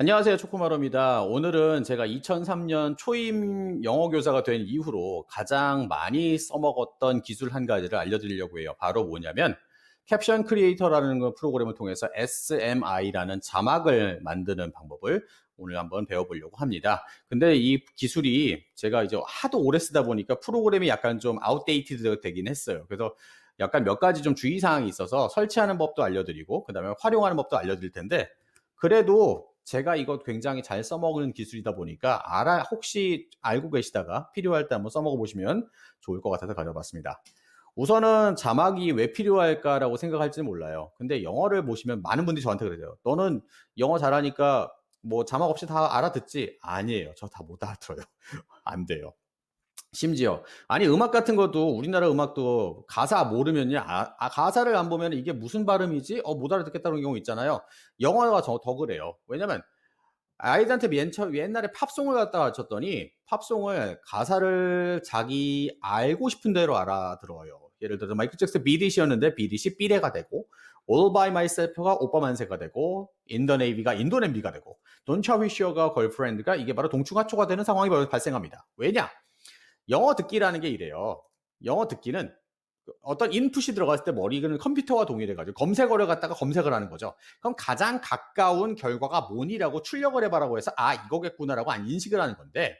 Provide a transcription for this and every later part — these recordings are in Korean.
안녕하세요. 초코마루입니다. 오늘은 제가 2003년 초임 영어 교사가 된 이후로 가장 많이 써먹었던 기술 한 가지를 알려드리려고 해요. 바로 뭐냐면 캡션 크리에이터라는 프로그램을 통해서 SMI라는 자막을 만드는 방법을 오늘 한번 배워보려고 합니다. 근데 이 기술이 제가 이제 하도 오래 쓰다 보니까 프로그램이 약간 좀 아웃데이티드 되긴 했어요. 그래서 약간 몇 가지 좀 주의사항이 있어서 설치하는 법도 알려드리고 그다음에 활용하는 법도 알려드릴 텐데, 그래도 제가 이거 굉장히 잘 써먹는 기술이다 보니까 혹시 알고 계시다가 필요할 때 한번 써먹어 보시면 좋을 것 같아서 가져봤습니다. 우선은 자막이 왜 필요할까라고 생각할지는 몰라요. 근데 영어를 보시면 많은 분들이 저한테 그러세요. 너는 영어 잘하니까 뭐 자막 없이 다 알아듣지? 아니에요. 저 다 못 알아들어요. 안 돼요. 심지어 아니 음악 같은 것도 우리나라 음악도 가사 모르면요, 가사를 안 보면 이게 무슨 발음이지? 못 알아듣겠다는 경우 있잖아요. 영어가 더 그래요. 왜냐면 아이들한테 옛날에 팝송을 갖다 가르쳤더니 팝송을 가사를 자기 알고 싶은 대로 알아들어요. 예를 들어서 마이클 잭슨 비릿이었는데 비릿이 삐레가 되고, All by myself가 오빠 만세가 되고, In the Navy가 인도 냄비가 되고, Don't you wish you가 걸프렌드가 이게 바로 동충하초가 되는 상황이 발생합니다. 왜냐? 영어 듣기라는 게 이래요. 영어 듣기는 어떤 인풋이 들어갔을 때 머리는 컴퓨터와 동일해가지고 검색어를 갖다가 검색을 하는 거죠. 그럼 가장 가까운 결과가 뭐니라고 출력을 해봐라고 해서 이거겠구나라고 인식을 하는 건데,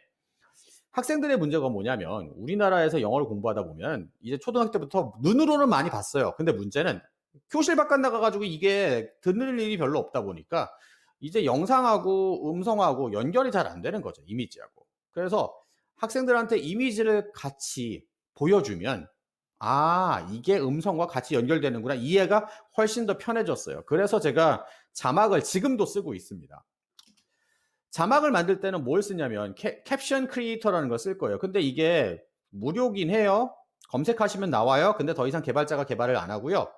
학생들의 문제가 뭐냐면 우리나라에서 영어를 공부하다 보면 이제 초등학교 때부터 눈으로는 많이 봤어요. 근데 문제는 교실 바깥 나가가지고 이게 듣는 일이 별로 없다 보니까 이제 영상하고 음성하고 연결이 잘 안 되는 거죠. 이미지하고. 그래서 학생들한테 이미지를 같이 보여주면 이게 음성과 같이 연결되는구나, 이해가 훨씬 더 편해졌어요. 그래서 제가 자막을 지금도 쓰고 있습니다. 자막을 만들 때는 뭘 쓰냐면 캡션 크리에이터라는 걸 쓸 거예요. 근데 이게 무료긴 해요. 검색하시면 나와요. 근데 더 이상 개발자가 개발을 안 하고요.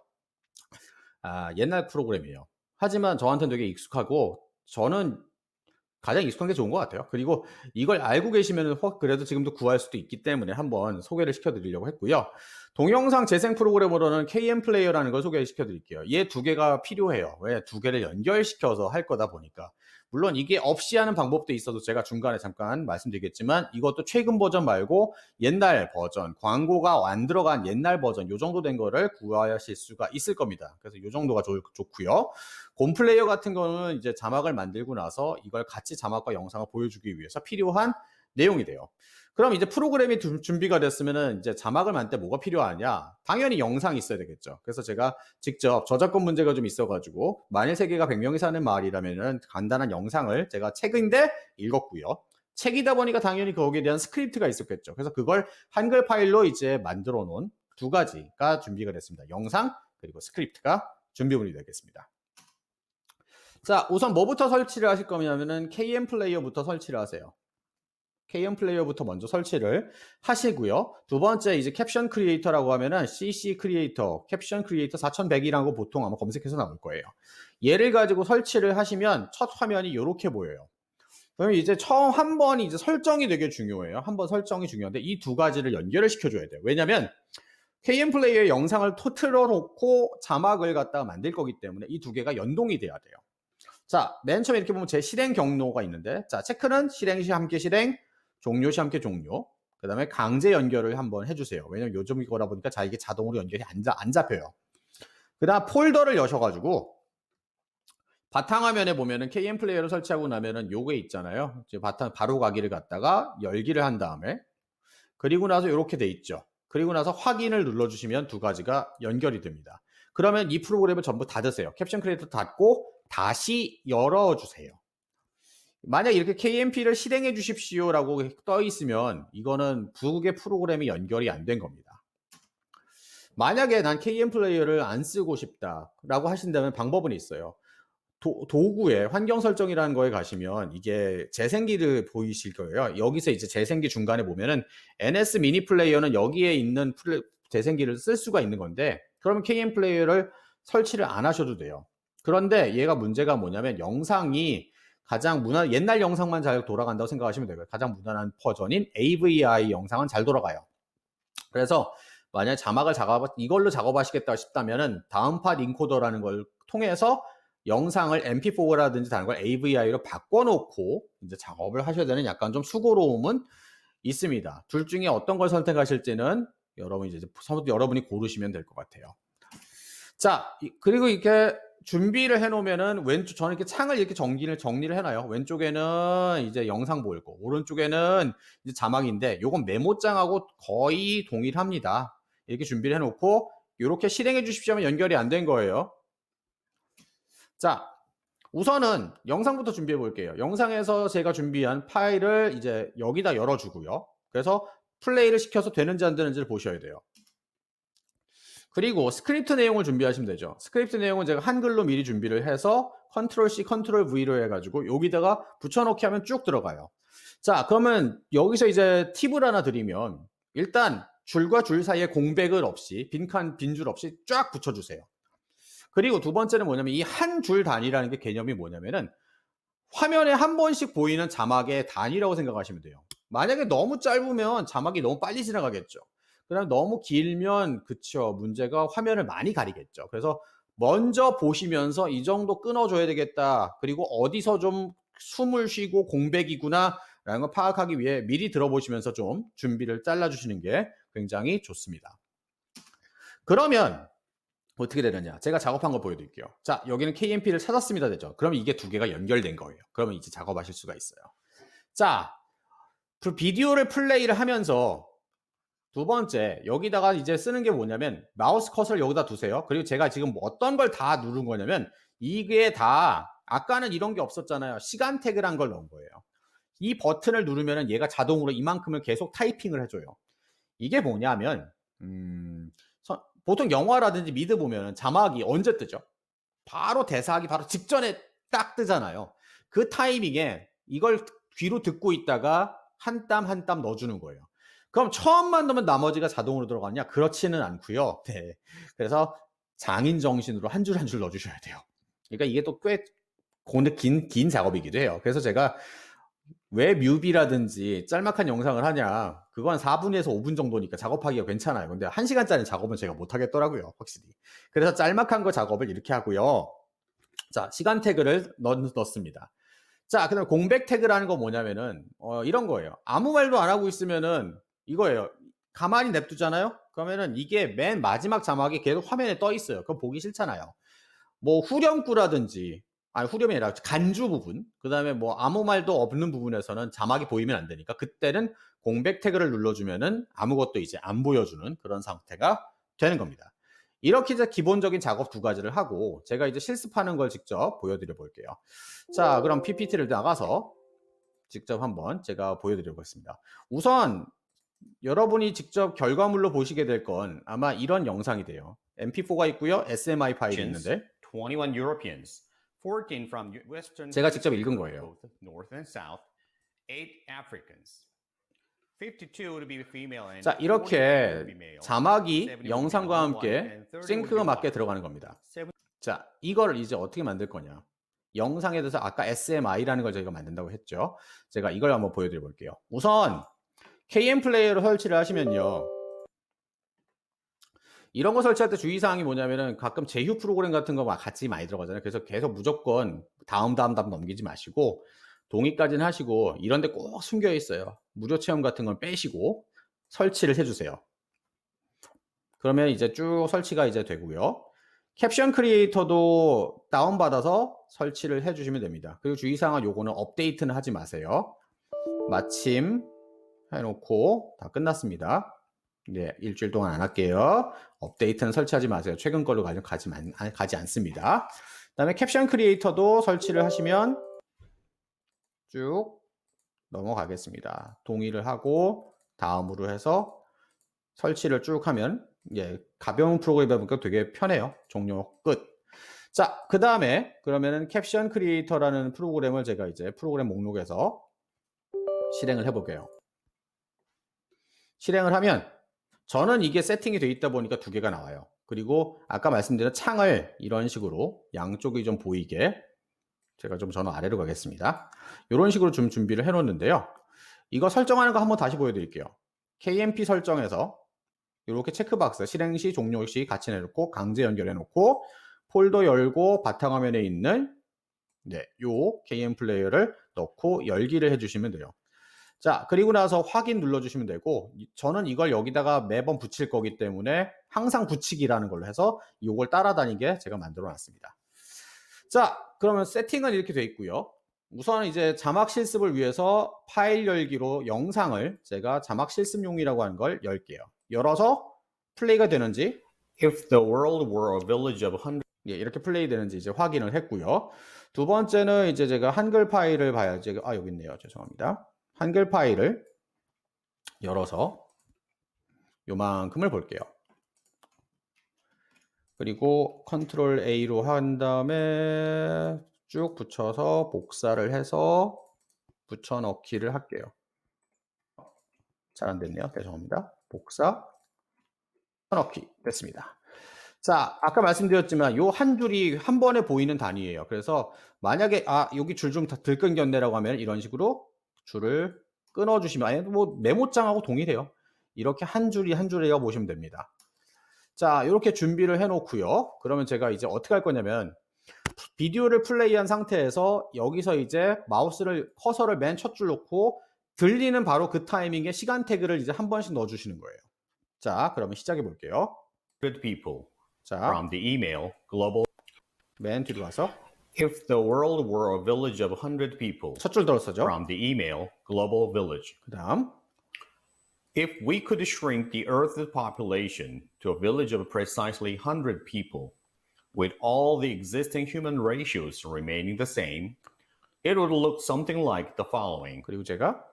옛날 프로그램이에요. 하지만 저한테는 되게 익숙하고 저는 가장 익숙한 게 좋은 것 같아요. 그리고 이걸 알고 계시면 그래도 지금도 구할 수도 있기 때문에 한번 소개를 시켜드리려고 했고요. 동영상 재생 프로그램으로는 KM 플레이어라는 걸 소개시켜 드릴게요. 얘 두 개가 필요해요. 왜? 두 개를 연결시켜서 할 거다 보니까. 물론 이게 없이 하는 방법도 있어도 제가 중간에 잠깐 말씀드리겠지만, 이것도 최근 버전 말고 옛날 버전, 광고가 안 들어간 옛날 버전, 요 정도 된 거를 구하실 수가 있을 겁니다. 그래서 요 정도가 좋고요. 곰플레이어 같은 거는 이제 자막을 만들고 나서 이걸 같이 자막과 영상을 보여주기 위해서 필요한 내용이 돼요. 그럼 이제 프로그램이 준비가 됐으면은 이제 자막을 만들 때 뭐가 필요하냐? 당연히 영상이 있어야 되겠죠. 그래서 제가 직접 저작권 문제가 좀 있어가지고, 만일 세계가 100명이 사는 마을이라면은 간단한 영상을 제가 책인데 읽었고요. 책이다 보니까 당연히 거기에 대한 스크립트가 있었겠죠. 그래서 그걸 한글 파일로 이제 만들어 놓은 두 가지가 준비가 됐습니다. 영상 그리고 스크립트가 준비물이 되겠습니다. 자, 우선 뭐부터 설치를 하실 거냐면은 KM 플레이어부터 설치를 하세요. KM 플레이어부터 먼저 설치를 하시고요. 두 번째 이제 캡션 크리에이터라고 하면은 CC 크리에이터, 캡션 크리에이터 4100이라고 보통 아마 검색해서 나올 거예요. 얘를 가지고 설치를 하시면 첫 화면이 이렇게 보여요. 그럼 이제 처음 한 번이 이제 설정이 되게 중요해요. 한 번 설정이 중요한데 이 두 가지를 연결을 시켜줘야 돼요. 왜냐면 KM 플레이어의 영상을 틀어놓고 자막을 갖다가 만들 거기 때문에 이 두 개가 연동이 돼야 돼요. 자, 맨 처음에 이렇게 보면 제 실행 경로가 있는데, 자, 체크는 실행 시 함께 실행, 종료 시 함께 종료. 그 다음에 강제 연결을 한번 해주세요. 왜냐면 요즘 이거라 보니까 이게 자동으로 연결이 안 잡혀요. 그 다음 폴더를 여셔가지고 바탕화면에 보면은 KM 플레이어를 설치하고 나면은 요게 있잖아요. 이제 바로 가기를 갖다가 열기를 한 다음에, 그리고 나서 이렇게 돼 있죠. 그리고 나서 확인을 눌러주시면 두 가지가 연결이 됩니다. 그러면 이 프로그램을 전부 닫으세요. 캡션 크리에이터 닫고 다시 열어주세요. 만약 이렇게 KMP를 실행해 주십시오라고 떠 있으면 이거는 두 개 프로그램이 연결이 안 된 겁니다. 만약에 난 KM 플레이어를 안 쓰고 싶다라고 하신다면 방법은 있어요. 도구에 환경 설정이라는 거에 가시면 이게 재생기를 보이실 거예요. 여기서 이제 재생기 중간에 보면은 NS 미니 플레이어는 여기에 있는 재생기를 쓸 수가 있는 건데, 그러면 KM 플레이어를 설치를 안 하셔도 돼요. 그런데 얘가 문제가 뭐냐면 영상이 가장 옛날 영상만 잘 돌아간다고 생각하시면 되고요. 가장 무난한 버전인 AVI 영상은 잘 돌아가요. 그래서 만약 자막을 이걸로 작업하시겠다 싶다면은 다음팟 인코더라는 걸 통해서 영상을 MP4라든지 다른 걸 AVI로 바꿔놓고 이제 작업을 하셔야 되는 약간 좀 수고로움은 있습니다. 둘 중에 어떤 걸 선택하실지는 여러분이 고르시면 될 것 같아요. 자, 그리고 이렇게 준비를 해놓으면은 저는 이렇게 창을 이렇게 정리를 해놔요. 왼쪽에는 이제 영상 보일 거, 오른쪽에는 이제 자막인데, 요건 메모장하고 거의 동일합니다. 이렇게 준비를 해놓고, 이렇게 실행해 주십시오 하면 연결이 안 된 거예요. 자, 우선은 영상부터 준비해 볼게요. 영상에서 제가 준비한 파일을 이제 여기다 열어주고요. 그래서 플레이를 시켜서 되는지 안 되는지를 보셔야 돼요. 그리고 스크립트 내용을 준비하시면 되죠. 스크립트 내용은 제가 한글로 미리 준비를 해서 컨트롤 C, 컨트롤 V로 해가지고 여기다가 붙여넣기 하면 쭉 들어가요. 자, 그러면 여기서 이제 팁을 하나 드리면 일단 줄과 줄 사이에 공백을 없이 빈줄 없이 쫙 붙여주세요. 그리고 두 번째는 뭐냐면 이 한 줄 단위라는 게 개념이 뭐냐면은 화면에 한 번씩 보이는 자막의 단위라고 생각하시면 돼요. 만약에 너무 짧으면 자막이 너무 빨리 지나가겠죠. 그다음 너무 길면 그쵸, 문제가 화면을 많이 가리겠죠. 그래서 먼저 보시면서 이 정도 끊어줘야 되겠다. 그리고 어디서 좀 숨을 쉬고 공백이구나 라는 걸 파악하기 위해 미리 들어보시면서 좀 준비를 잘라주시는 게 굉장히 좋습니다. 그러면 어떻게 되느냐, 제가 작업한 거 보여드릴게요. 자, 여기는 KMP를 찾았습니다 되죠. 그러면 이게 두 개가 연결된 거예요. 그러면 이제 작업하실 수가 있어요. 자, 비디오를 플레이를 하면서 두 번째, 여기다가 이제 쓰는 게 뭐냐면 마우스 커서를 여기다 두세요. 그리고 제가 지금 어떤 걸 다 누른 거냐면 이게 다 아까는 이런 게 없었잖아요. 시간 태그란 걸 넣은 거예요. 이 버튼을 누르면 얘가 자동으로 이만큼을 계속 타이핑을 해줘요. 이게 뭐냐면 보통 영화라든지 미드 보면 자막이 언제 뜨죠? 바로 대사하기 바로 직전에 딱 뜨잖아요. 그 타이밍에 이걸 귀로 듣고 있다가 한 땀 한 땀 넣어주는 거예요. 그럼 처음만 넣으면 나머지가 자동으로 들어가냐? 그렇지는 않고요. 네. 그래서 장인 정신으로 한 줄 한 줄 넣어주셔야 돼요. 그러니까 이게 또 꽤 긴 작업이기도 해요. 그래서 제가 왜 뮤비라든지 짤막한 영상을 하냐, 그건 4분에서 5분 정도니까 작업하기가 괜찮아요. 근데 1시간짜리 작업은 제가 못 하겠더라고요, 확실히. 그래서 짤막한 거 작업을 이렇게 하고요. 자, 시간 태그를 넣습니다. 자, 그다음 공백 태그라는 거 뭐냐면은 이런 거예요. 아무 말도 안 하고 있으면은 이거예요. 가만히 냅두잖아요. 그러면은 이게 맨 마지막 자막이 계속 화면에 떠 있어요. 그거 보기 싫잖아요. 뭐 후렴구라든지, 아니 후렴이 아니라 간주 부분, 그 다음에 뭐 아무 말도 없는 부분에서는 자막이 보이면 안 되니까 그때는 공백 태그를 눌러주면은 아무것도 이제 안 보여주는 그런 상태가 되는 겁니다. 이렇게 이제 기본적인 작업 두 가지를 하고 제가 이제 실습하는 걸 직접 보여드려 볼게요. 자, 그럼 PPT를 나가서 직접 한번 제가 보여드려 보겠습니다. 우선 여러분이 직접 결과물로 보시게 될 건 아마 이런 영상이 돼요. MP4가 있고요, SMI 파일이 있는데 21 Europeans, 14 from Western 제가 직접 읽은 거예요. both North and South, 8 Africans, 52 to be female and 자, 41 to 이렇게 be male, 자막이 71 영상과 to be 함께 white, and 31 싱크가 to be 맞게 black. 들어가는 겁니다. 7 자, 이거를 이제 어떻게 만들 거냐. 영상에 대해서 아까 SMI라는 걸 저희가 만든다고 했죠. 제가 이걸 한번 보여드려 볼게요. 우선 KM 플레이어를 설치를 하시면요, 이런 거 설치할 때 주의사항이 뭐냐면은 가끔 제휴 프로그램 같은 거 같이 많이 들어가잖아요. 그래서 계속 무조건 다음 넘기지 마시고 동의까지는 하시고, 이런 데 꼭 숨겨 있어요. 무료 체험 같은 건 빼시고 설치를 해주세요. 그러면 이제 쭉 설치가 이제 되고요. 캡션 크리에이터도 다운받아서 설치를 해주시면 됩니다. 그리고 주의사항은 요거는 업데이트는 하지 마세요. 마침 해놓고 다 끝났습니다. 네, 일주일 동안 안 할게요. 업데이트는 설치하지 마세요. 최근 걸로 가지 않습니다. 그 다음에 캡션 크리에이터도 설치를 하시면 쭉 넘어가겠습니다. 동의를 하고 다음으로 해서 설치를 쭉 하면 가벼운 프로그램이다 보니까 되게 편해요. 종료 끝. 자, 그 다음에 그러면은 캡션 크리에이터라는 프로그램을 제가 이제 프로그램 목록에서 실행을 해볼게요. 실행을 하면 저는 이게 세팅이 돼 있다 보니까 두 개가 나와요. 그리고 아까 말씀드린 창을 이런 식으로 양쪽이 좀 보이게 제가 좀 전원 아래로 가겠습니다. 이런 식으로 좀 준비를 해 놓는데요. 이거 설정하는 거 한번 다시 보여드릴게요. KMP 설정에서 이렇게 체크박스 실행 시 종료 시 같이 내놓고 강제 연결해 놓고 폴더 열고 바탕화면에 있는 요 KM 플레이어를 넣고 열기를 해주시면 돼요. 자, 그리고 나서 확인 눌러주시면 되고, 저는 이걸 여기다가 매번 붙일 거기 때문에 항상 붙이기라는 걸로 해서 이걸 따라다니게 제가 만들어 놨습니다. 자, 그러면 세팅은 이렇게 돼 있고요. 우선 이제 자막 실습을 위해서 파일 열기로 영상을 제가 자막 실습용이라고 하는 걸 열게요. 열어서 플레이가 되는지, If the world were a village of 100 이렇게 플레이 되는지 이제 확인을 했고요. 두 번째는 이제 제가 한글 파일을 봐야지. 여기 있네요. 죄송합니다. 한글 파일을 열어서 요만큼을 볼게요. 그리고 컨트롤 A로 한 다음에 쭉 붙여서 복사를 해서 붙여넣기를 할게요. 잘 안 됐네요. 죄송합니다. 복사, 넣기 됐습니다. 자, 아까 말씀드렸지만 요 한 줄이 한 번에 보이는 단위예요. 그래서 만약에 여기 줄 좀 들끈겼네라고 하면 이런 식으로 줄을 끊어주시면, 아니 뭐 메모장하고 동일해요. 이렇게 한 줄이 한 줄이라고 보시면 됩니다. 자, 이렇게 준비를 해놓고요. 그러면 제가 이제 어떻게 할 거냐면 비디오를 플레이한 상태에서 여기서 이제 커서를 맨 첫 줄 놓고 들리는 바로 그 타이밍에 시간 태그를 이제 한 번씩 넣어주시는 거예요. 자, 그러면 시작해 볼게요. people 자, from the email global. 맨 뒤로 가서 If the world were a village of 100 people 첫 줄 들었어죠. from the email global village. 그 다음 If we could shrink the Earth's population to a village of precisely 100 people, with all the existing human ratios remaining the same, it would look something like the following. 그리고 제가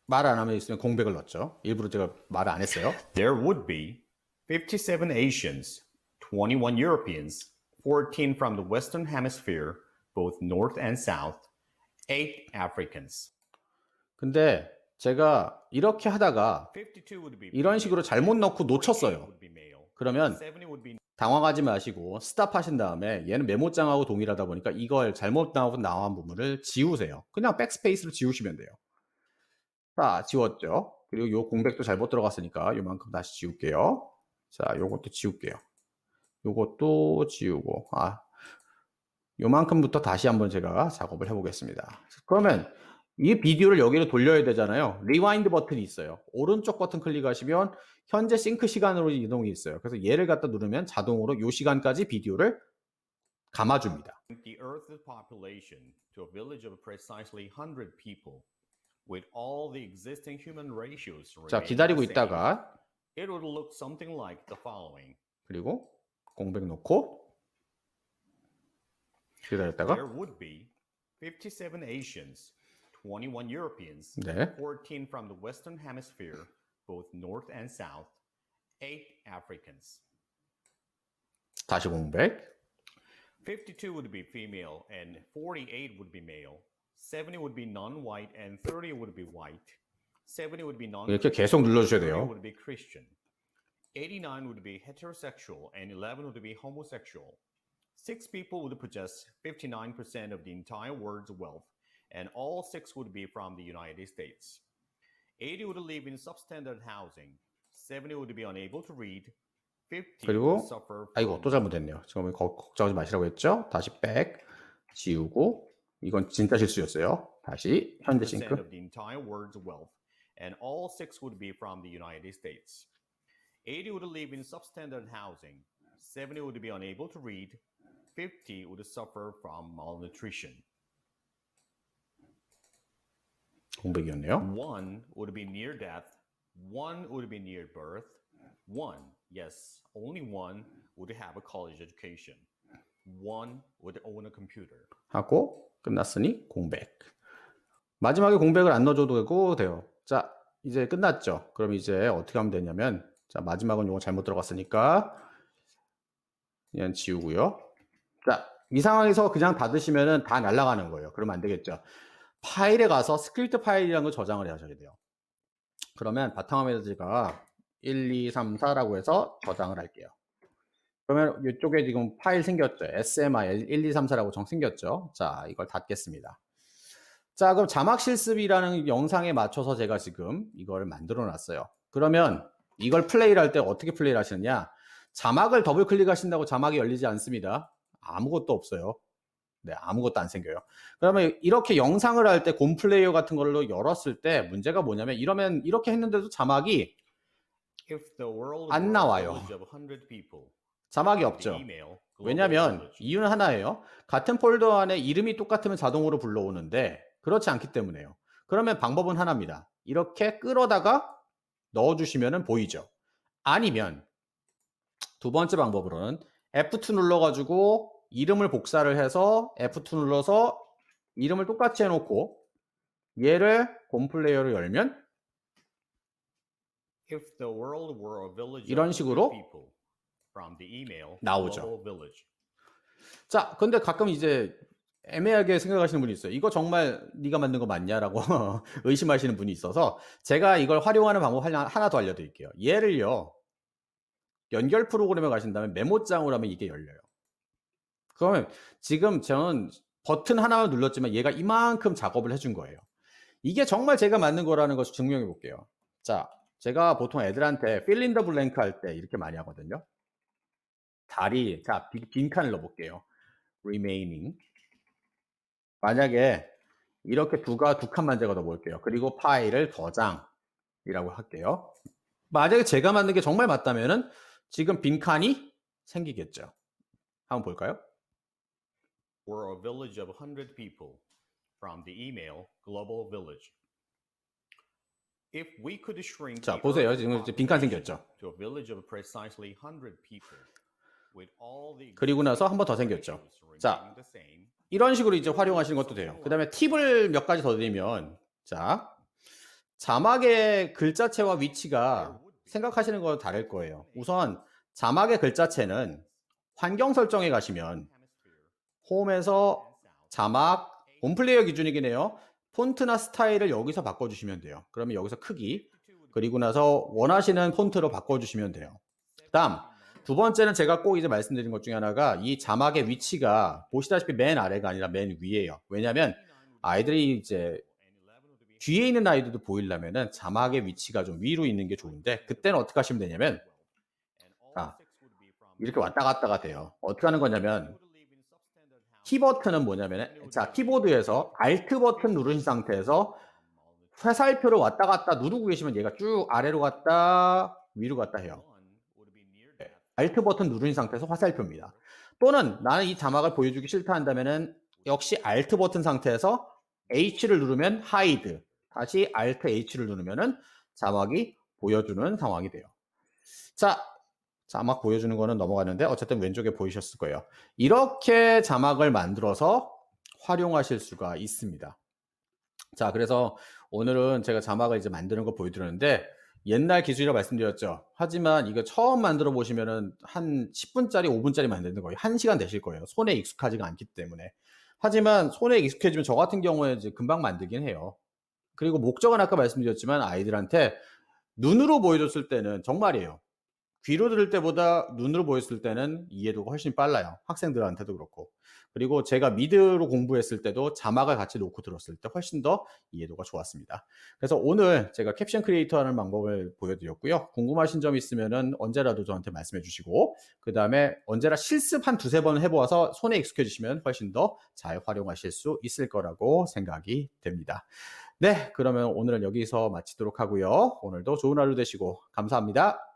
말 안 하면 있으면 공백을 넣었죠. 일부러 제가 말을 안 했어요. There would be 57 Asians, 21 Europeans, 14 from the Western Hemisphere, both North and South, 8 Africans. 근데 제가 이렇게 하다가 52 would be 이런 식으로 잘못 넣고 48 놓쳤어요. would be male, 그러면 70 would be 당황하지 마시고 스탑 하신 다음에 얘는 메모장하고 동일하다 보니까 이걸 잘못 나온 부분을 지우세요. 그냥 백스페이스로 지우시면 돼요. 자, 지웠죠. 그리고 요 공백도 잘못 들어갔으니까 요만큼 다시 지울게요. 자, 요것도 지울게요. 요것도 지우고, 요만큼부터 다시 한번 제가 작업을 해보겠습니다. 그러면 이 비디오를 여기로 돌려야 되잖아요. 리와인드 버튼이 있어요. 오른쪽 버튼 클릭하시면 현재 싱크 시간으로 이동이 있어요. 그래서 얘를 갖다 누르면 자동으로 이 시간까지 비디오를 감아줍니다. the Earth's population to a village of precisely 100 people, with all the existing human ratios 자, remaining 기다리고 the same, 있다가 it would look something like the following. 그리고 공백 놓고 기다렸다가 There would be 57 Asians, 21 Europeans, 네, 14 from the Western Hemisphere, both North and South, 8 Africans. 다시 공백. 52 would be female and 48 would be male. 70 would be non-white and 30 would be white. 70 would be non 이렇게 계속 눌러주셔야 30 돼요. would be Christian. 89 would be heterosexual and 11 would be homosexual. 6 people would possess 59% of the entire world's wealth, and all 6 would be from the United States. 80 would live in substandard housing. 70 would be unable to read. 50 그리고 would suffer 아이고 from 또 잘못했네요. 지금 걱정하지 마시라고 했죠. 다시 백 지우고 이건 진짜 실수였어요. 다시 현재 10% 싱크. of the entire world's wealth, and all 6 would be from the United States. 80 would live in substandard housing. 70 would be unable to read. 50 would suffer from malnutrition. 공백이었네요. 1 would be near death. 1 would be near birth. 1, yes, only 1 would have a college education. 1 would own a computer. 하고 끝났으니 공백. 마지막에 공백을 안 넣어줘도 돼요. 자, 이제 끝났죠. 그럼 이제 어떻게 하면 되냐면, 자, 마지막은 요거 잘못 들어갔으니까 그냥 지우고요. 자, 이 상황에서 그냥 닫으시면은 다 날아가는 거예요. 그러면 안 되겠죠. 파일에 가서 스크립트 파일이라는 걸 저장을 하셔야 돼요. 그러면 바탕화면에서 제가 1, 2, 3, 4라고 해서 저장을 할게요. 그러면 이쪽에 지금 파일 생겼죠. SMI 1, 2, 3, 4라고 생겼죠. 자, 이걸 닫겠습니다. 자, 그럼 자막 실습이라는 영상에 맞춰서 제가 지금 이걸 만들어 놨어요. 그러면 이걸 플레이를 할 때 어떻게 플레이를 하시느냐? 자막을 더블 클릭하신다고 자막이 열리지 않습니다. 아무것도 없어요. 네, 아무것도 안 생겨요. 그러면 이렇게 영상을 할 때 곰플레이어 같은 걸로 열었을 때 문제가 뭐냐면 이러면 이렇게 했는데도 자막이 If the world 안 were a 나와요. village of 100 people, 자막이 from 없죠. the email, global 왜냐면 village, 이유는 하나예요. 같은 폴더 안에 이름이 똑같으면 자동으로 불러오는데 그렇지 않기 때문에요. 그러면 방법은 하나입니다. 이렇게 끌어다가 넣어주시면 보이죠. 아니면 두 번째 방법으로는 F2 눌러가지고 이름을 복사를 해서 F2 눌러서 이름을 똑같이 해놓고 얘를 곰플레이어로 열면 if the world were a village 이런 of 100 식으로 people, from the email, 나오죠. global village. 자, 근데 가끔 이제 애매하게 생각하시는 분이 있어요. 이거 정말 네가 만든 거 맞냐라고 의심하시는 분이 있어서 제가 이걸 활용하는 방법 하나 더 알려드릴게요. 얘를요, 연결 프로그램에 가신다면 메모장으로 하면 이게 열려요. 그러면 지금 저는 버튼 하나만 눌렀지만 얘가 이만큼 작업을 해준 거예요. 이게 정말 제가 만든 거라는 것을 증명해 볼게요. 자, 제가 보통 애들한테 fill in the blank 할 때 이렇게 많이 하거든요. 다리, 자, 빈칸을 넣어볼게요. remaining. 만약에 이렇게 두 칸만 제가 넣어볼게요. 그리고 파일을 저장이라고 할게요. 만약에 제가 만든 게 정말 맞다면은 지금 빈칸이 생기겠죠. 한번 볼까요? Were a village of 100 people, from the email, global village. If we could shrink 자, the 보세요. Earth's 지금 이제 빈칸 population 생겼죠. to a village of precisely 100 people, with all the 그리고 나서 한 번 더 existing 생겼죠. ratios 자, remaining the same, 이런 식으로 이제 활용하시는 것도 돼요. 그 다음에 팁을 몇 가지 더 드리면, 자, 자막의 글자체와 위치가 생각하시는 거와 다를 거예요. 우선 자막의 글자체는 환경 설정에 가시면 홈에서 자막 홈플레이어 기준이긴 해요. 폰트나 스타일을 여기서 바꿔주시면 돼요. 그러면 여기서 크기, 그리고 나서 원하시는 폰트로 바꿔주시면 돼요. 다음 두 번째는 제가 꼭 이제 말씀드린 것 중에 하나가 이 자막의 위치가 보시다시피 맨 아래가 아니라 맨 위에요. 왜냐하면 아이들이 이제 뒤에 있는 아이들도 보이려면은 자막의 위치가 좀 위로 있는 게 좋은데 그때는 어떻게 하시면 되냐면 이렇게 왔다 갔다가 돼요. 어떻게 하는 거냐면 키 버튼은 뭐냐면 자 키보드에서 Alt 버튼 누르신 상태에서 화살표를 왔다 갔다 누르고 계시면 얘가 쭉 아래로 갔다 위로 갔다 해요. Alt 버튼 누르신 상태에서 화살표입니다. 또는 나는 이 자막을 보여주기 싫다 한다면은 역시 Alt 버튼 상태에서 H를 누르면 hide, 다시 Alt H를 누르면은 자막이 보여주는 상황이 돼요. 자, 자막 보여주는 거는 넘어가는데 어쨌든 왼쪽에 보이셨을 거예요. 이렇게 자막을 만들어서 활용하실 수가 있습니다. 자, 그래서 오늘은 제가 자막을 이제 만드는 거 보여드렸는데 옛날 기술이라고 말씀드렸죠. 하지만 이거 처음 만들어 보시면은 한 10분짜리, 5분짜리 만드는 거예요. 1시간 되실 거예요. 손에 익숙하지가 않기 때문에. 하지만 손에 익숙해지면 저 같은 경우에 이제 금방 만들긴 해요. 그리고 목적은 아까 말씀드렸지만 아이들한테 눈으로 보여줬을 때는 정말이에요. 귀로 들을 때보다 눈으로 보였을 때는 이해도가 훨씬 빨라요. 학생들한테도 그렇고. 그리고 제가 미드로 공부했을 때도 자막을 같이 놓고 들었을 때 훨씬 더 이해도가 좋았습니다. 그래서 오늘 제가 캡션 크리에이터 하는 방법을 보여드렸고요. 궁금하신 점 있으면은 언제라도 저한테 말씀해 주시고, 그 다음에 언제나 실습 한 두세 번 해보아서 손에 익숙해지시면 훨씬 더 잘 활용하실 수 있을 거라고 생각이 됩니다. 네, 그러면 오늘은 여기서 마치도록 하고요. 오늘도 좋은 하루 되시고 감사합니다.